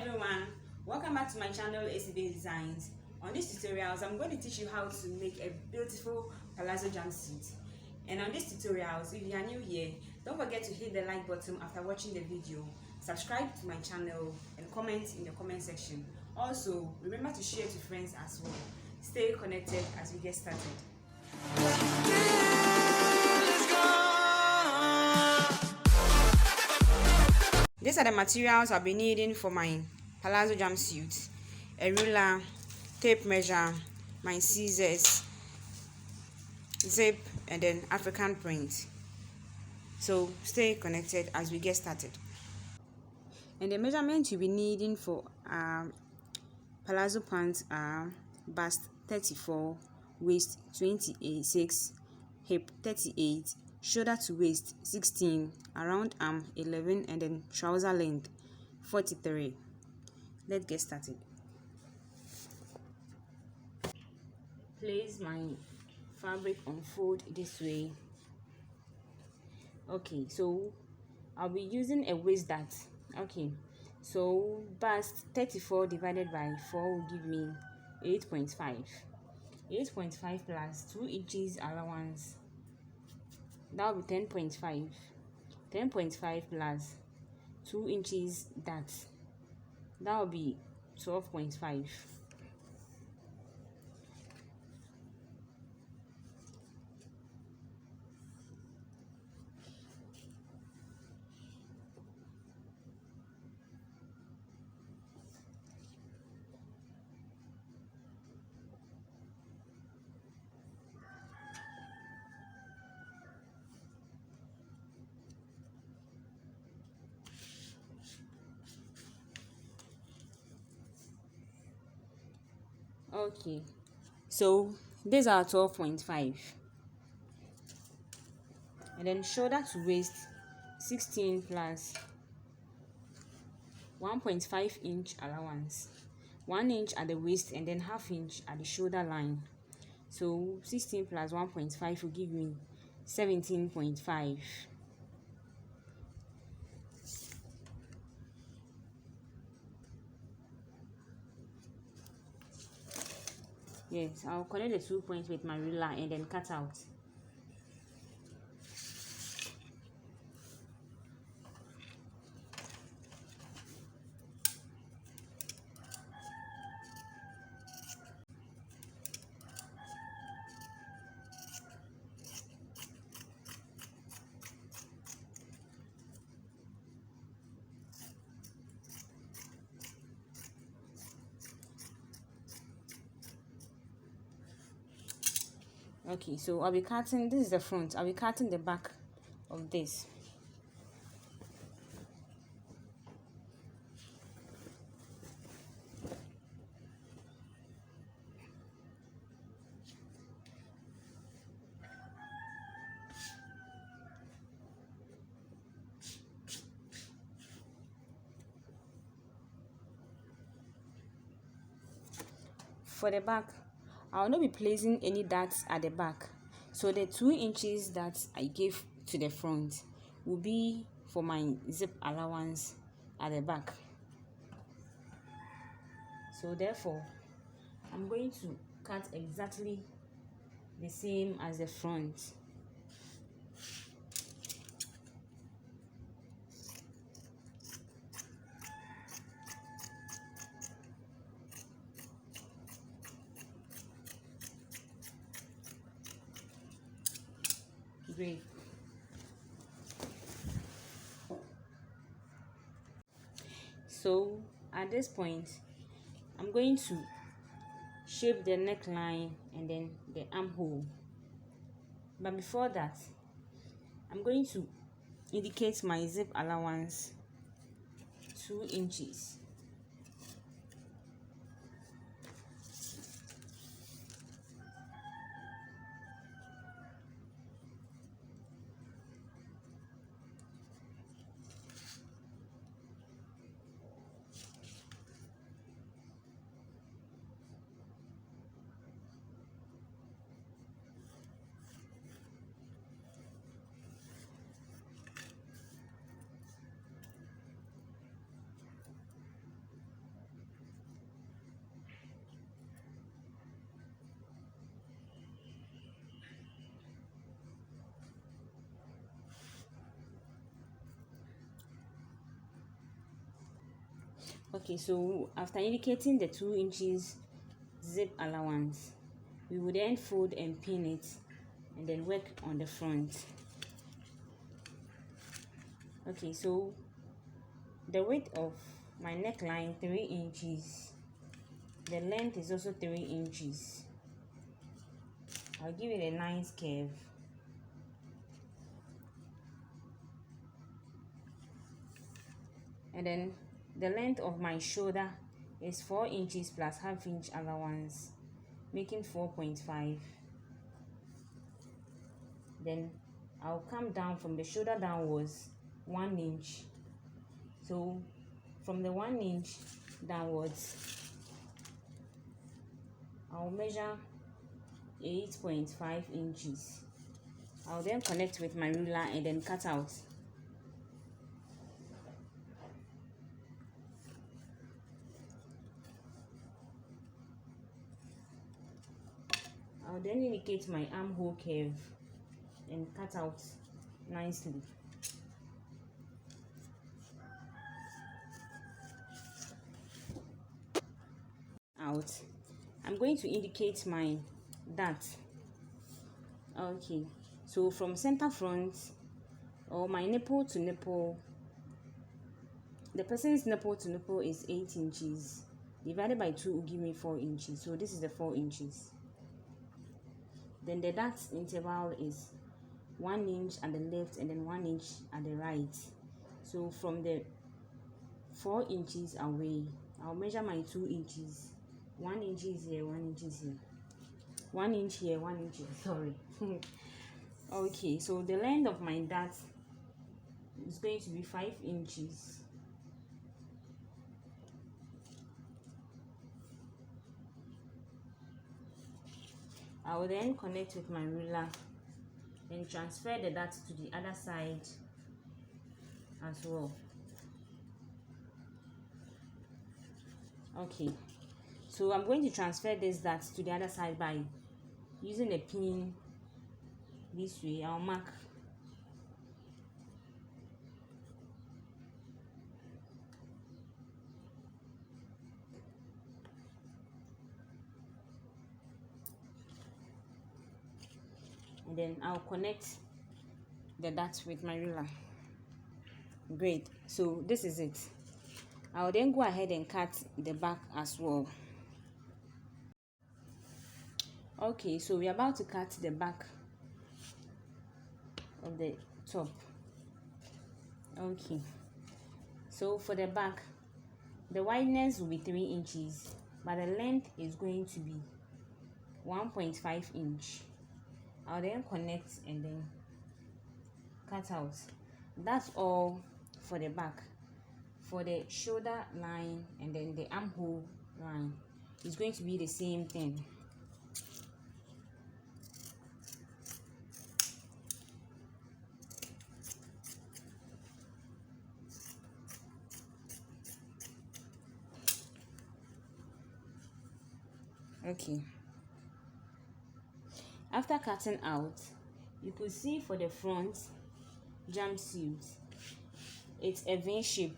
everyone, welcome back to my channel ACB Designs. On these tutorials I'm going to teach you how to make a beautiful palazzo jumpsuit. And on these tutorials, if you are new here, don't forget to hit the like button after watching the video, subscribe to my channel and comment in the comment section. Also remember to share to friends as well. Stay connected as we get started. These are the materials I'll be needing for my palazzo jumpsuit: a ruler, tape measure, my scissors, zip, and then African print. So stay connected as we get started. And the measurements you'll be needing for palazzo pants are bust 34, waist 26, hip 38, shoulder to waist 16, around arm 11, and then trouser length 43. Let's get started. Place my fabric on fold this way. Okay, so I'll be using a waist dart. Okay, so bust 34 divided by 4 will give me 8.5. 8.5 plus 2 inches allowance, that will be 10.5. 10.5 plus 2 inches dart, that will be 12.5. Okay, so these are 12.5, and then shoulder to waist 16 plus 1.5 inch allowance, 1 inch at the waist and then half inch at the shoulder line. So 16 plus 1.5 will give me 17.5. Yes, I'll connect the 2 points with my ruler and then cut out. Okay, so I'll be cutting, this is the front, I'll be cutting the back of this. For the back, I will not be placing any darts at the back, so the 2 inches that I gave to the front will be for my zip allowance at the back. So therefore I'm going to cut exactly the same as the front. Great. So at this point I'm going to shape the neckline and then the armhole, but before that I'm going to indicate my zip allowance 2 inches. Okay, so after indicating the 2 inches zip allowance, we will then fold and pin it and then work on the front. Okay, so the width of my neckline 3 inches, the length is also 3 inches. I'll give it a nice curve. And then the length of my shoulder is 4 inches plus half inch allowance, making 4.5. Then I'll come down from the shoulder downwards 1 inch. So from the 1 inch downwards, I'll measure 8.5 inches. I'll then connect with my ruler and then cut out. I'll then indicate my armhole curve and cut out nicely. I'm going to indicate my dart. Okay, so from center front, or my nipple to nipple, the person's nipple to nipple is 8 inches. Divided by 2 will give me 4 inches. So this is the 4 inches. Then the dart interval is 1 inch at the left and then 1 inch at the right. So from the 4 inches away, I'll measure my 2 inches. 1 inch is here, 1 inch is here. 1 inch here, 1 inch here. Sorry. Okay, so the length of my dart is going to be 5 inches. I will then connect with my ruler and transfer the dart to the other side as well. Okay, so I'm going to transfer this dart to the other side by using a pin this way. I'll mark. And then I'll connect the dart with my ruler. Great, so this is it. I'll then go ahead and cut the back as well. Okay, so we're about to cut the back of the top. Okay, so for the back, the wideness will be 3 inches, but the length is going to be 1.5 inch. I'll then connect and then cut out. That's all for the back. For the shoulder line and then the armhole line, it's going to be the same thing. Okay, after cutting out, you could see for the front jumpsuit, it's a V shape.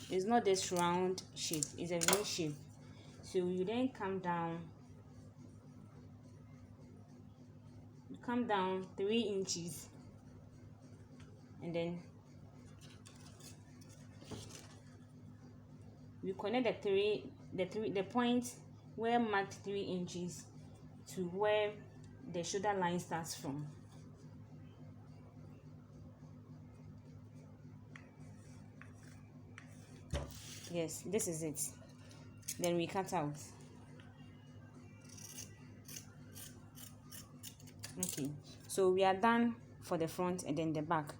It's not this round shape, it's a V shape. So you then come down 3 inches and then we connect the point where marked 3 inches to where the shoulder line starts from. Yes, this is it. Then we cut out. Okay, so we are done for the front and then the back.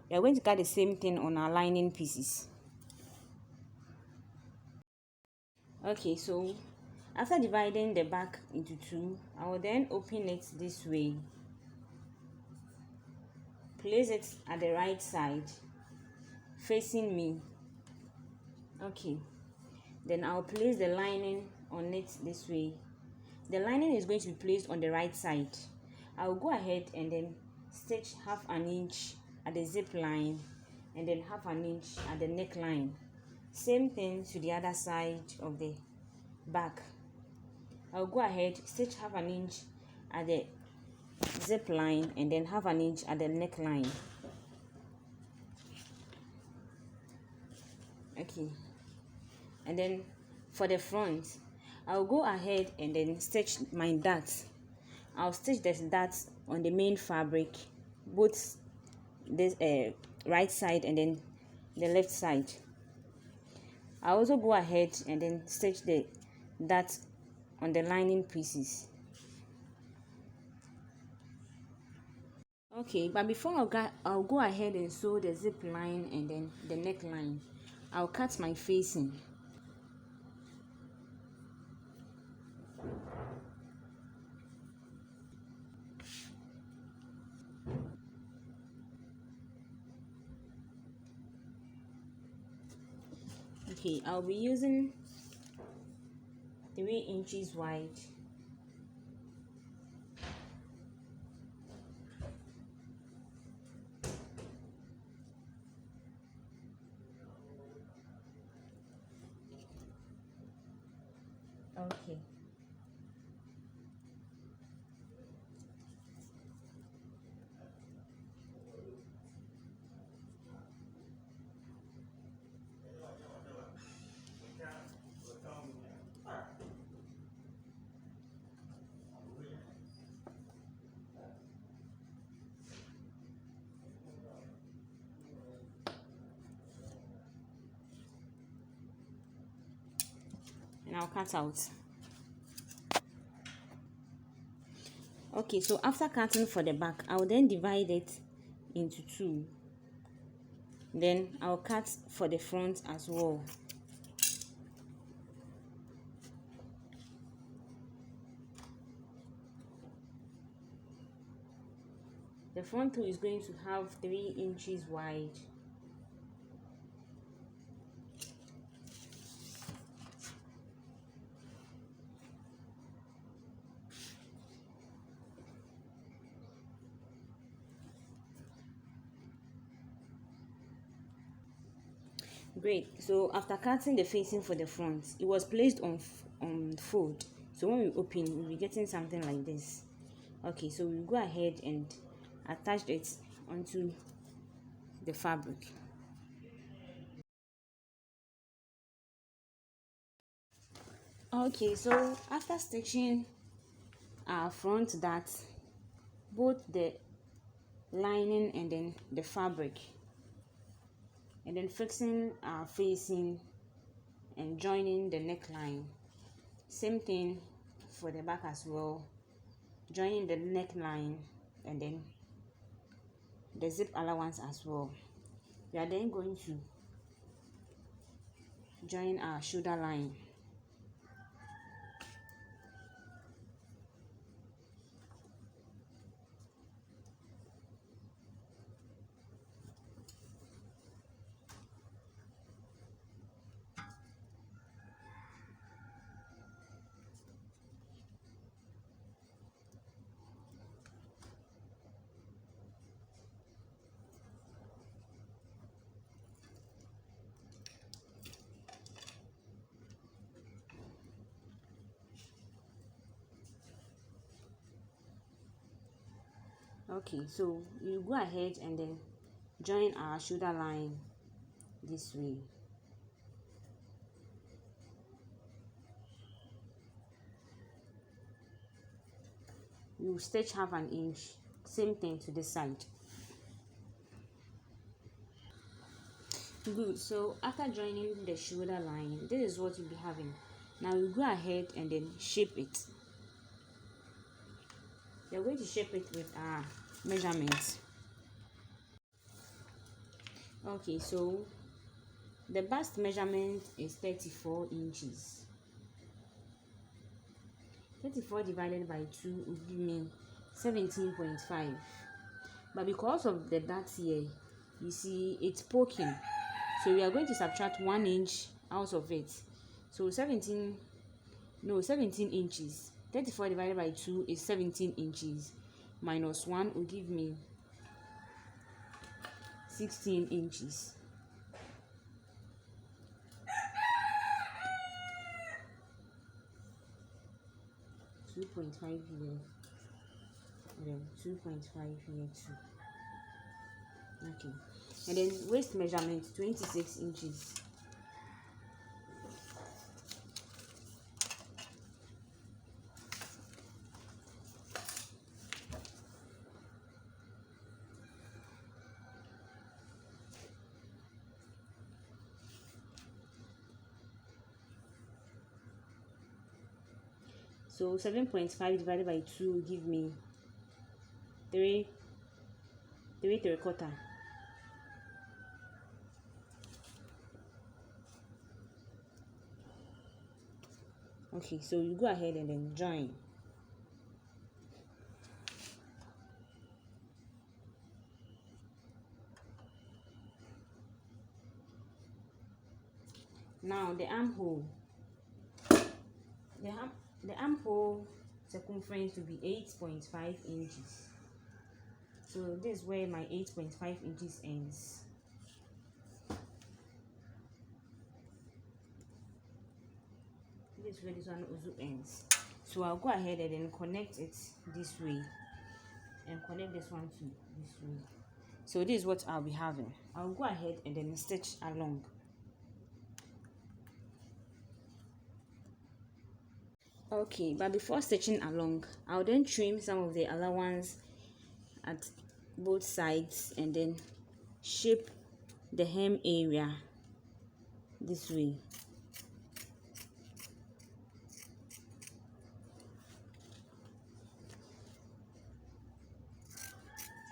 We are going to cut the same thing on our lining pieces. Okay, so after dividing the back into 2, I will then open it this way. Place it at the right side, facing me. Okay, then I'll place the lining on it this way. The lining is going to be placed on the right side. I'll go ahead and then stitch 1/2 inch at the zip line and then 1/2 inch at the neckline. Same thing to the other side of the back. I'll go ahead, stitch half an inch at the zip line and then half an inch at the neckline. Okay, and then for the front, I'll go ahead and then stitch my darts. I'll stitch the darts on the main fabric, both this right side and then the left side. I'll also go ahead and then stitch the darts on the lining pieces. Okay, but before I'll go ahead and sew the zip line and then the neckline. I'll cut my facing. Okay, I'll be using 3 inches wide. Okay. And I'll cut out. Okay, so after cutting for the back, I'll then divide it into 2. Then I'll cut for the front as well. The front two is going to have 3 inches wide. Great. So after cutting the facing for the front, it was placed on fold. So when we open, we'll be getting something like this. Okay, so we'll go ahead and attach it onto the fabric. Okay, so after stitching our front dart, both the lining and then the fabric, and then fixing our facing and joining the neckline. Same thing for the back as well, joining the neckline and then the zip allowance as well. We are then going to join our shoulder line. Okay, so you go ahead and then join our shoulder line this way. You stitch half an inch, same thing to this side. Good. So after joining the shoulder line, this is what you'll be having. Now you go ahead and then shape it. You're going to shape it with our measurements. Okay, so the bust measurement is 34 inches. 34 divided by 2 would give me 17.5. But because of the dots here, you see it's poking. So we are going to subtract 1 inch out of it. So 17 inches. 34 divided by 2 is 17 inches. Minus 1 will give me 16 inches. 2.5 here, and then 2.5 here too. Okay, and then waist measurement 26 inches. So 7.5 divided by 2 will give me 3.75. Okay, so you go ahead and then join. Now the armhole. The armhole circumference will be 8.5 inches. So this is where my 8.5 inches ends. This is where this one also ends. So I'll go ahead and then connect it this way and connect this one to this way. So this is what I'll be having. I'll go ahead and then stitch along. Okay, but before stitching along, I'll then trim some of the allowance at both sides and then shape the hem area this way.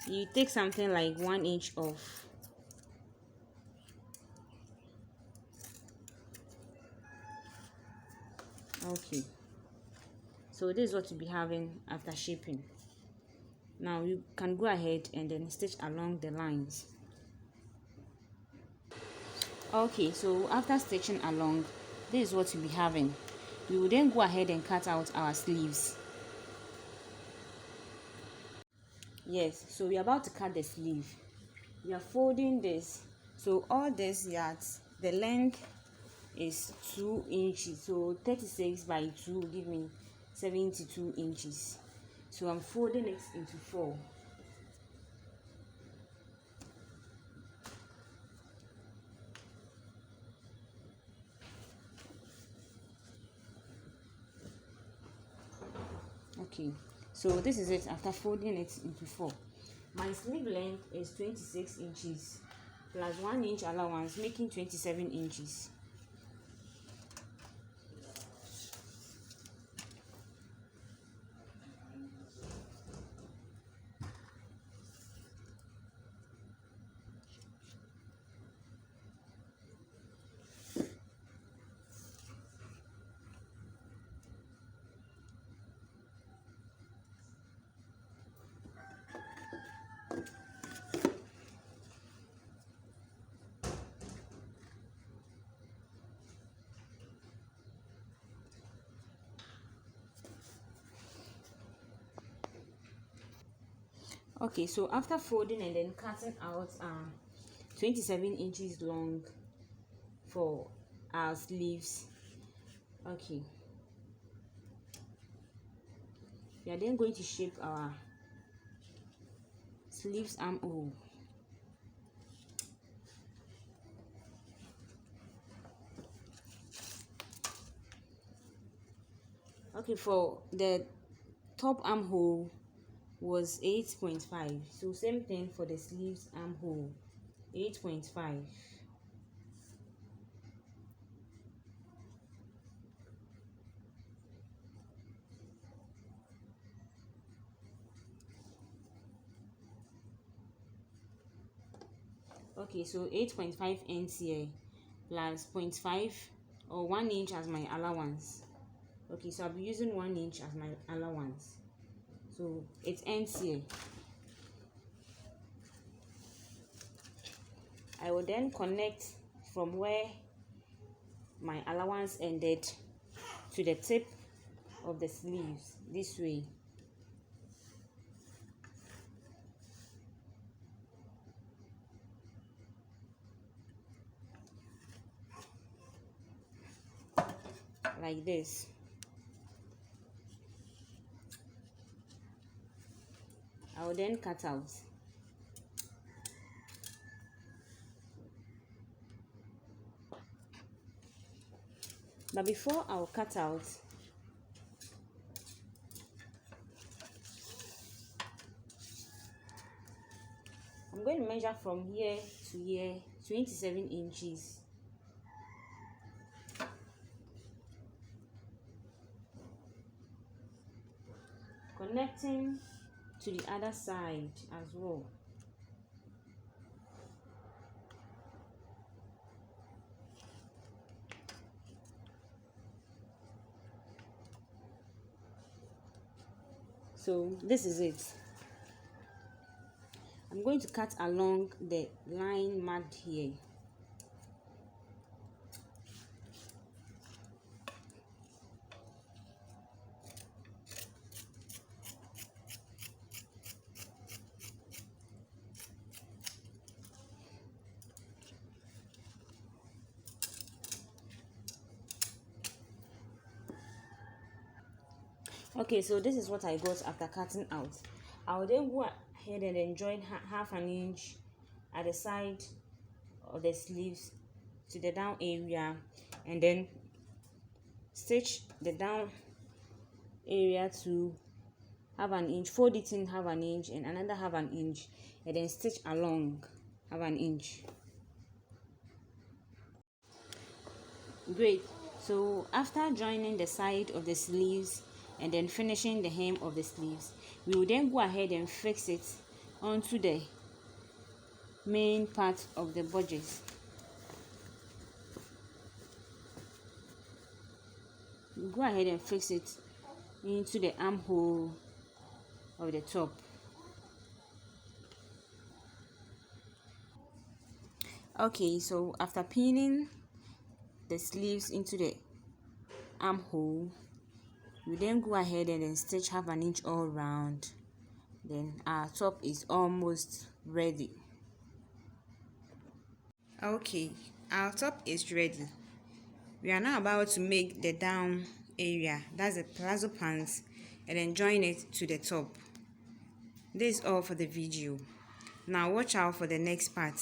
You take something like 1 inch off. Okay, so this is what you'll be having after shaping. Now you can go ahead and then stitch along the lines. Okay, so after stitching along, this is what you'll be having. We will then go ahead and cut out our sleeves. Yes, so we're about to cut the sleeve. We are folding this. So all this yards, the length is 2 inches. So 36 by 2 will give me 72 inches. So I'm folding it into 4. Okay, so this is it after folding it into 4. My sleeve length is 26 inches plus 1 inch allowance, making 27 inches. Okay, so after folding and then cutting out 27 inches long for our sleeves. Okay, we are then going to shape our sleeves armhole. Okay, for the top armhole was 8.5, so same thing for the sleeves armhole, 8.5. Okay, so 8.5 ends here plus 0.5 or 1 inch as my allowance. Okay, so I'll be using 1 inch as my allowance, so it ends here. I will then connect from where my allowance ended to the tip of the sleeves this way. Like this. I will then cut out. But before I will cut out, I'm going to measure from here to here 27 inches. Connecting to the other side as well. So this is it. I'm going to cut along the line marked here. Okay, so this is what I got after cutting out. I will then go ahead and join half an inch at the side of the sleeves to the down area, and then stitch the down area to half an inch, fold it in half an inch and another half an inch, and then stitch along half an inch. Great. So after joining the side of the sleeves and then finishing the hem of the sleeves, we will then go ahead and fix it onto the main part of the bodice. Go ahead and fix it into the armhole of the top. Okay, so after pinning the sleeves into the armhole, you then go ahead and then stitch half an inch all round. Then our top is almost ready. Okay, our top is ready. We are now about to make the down area, that's the palazzo pants, and then join it to the top. This is all for the video. Now watch out for the next part.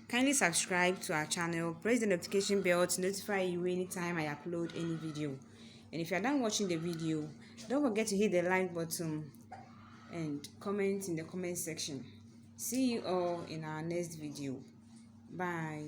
Kindly subscribe to our channel, press the notification bell to notify you anytime I upload any video. And if you are done watching the video, don't forget to hit the like button and comment in the comment section. See you all in our next video. Bye.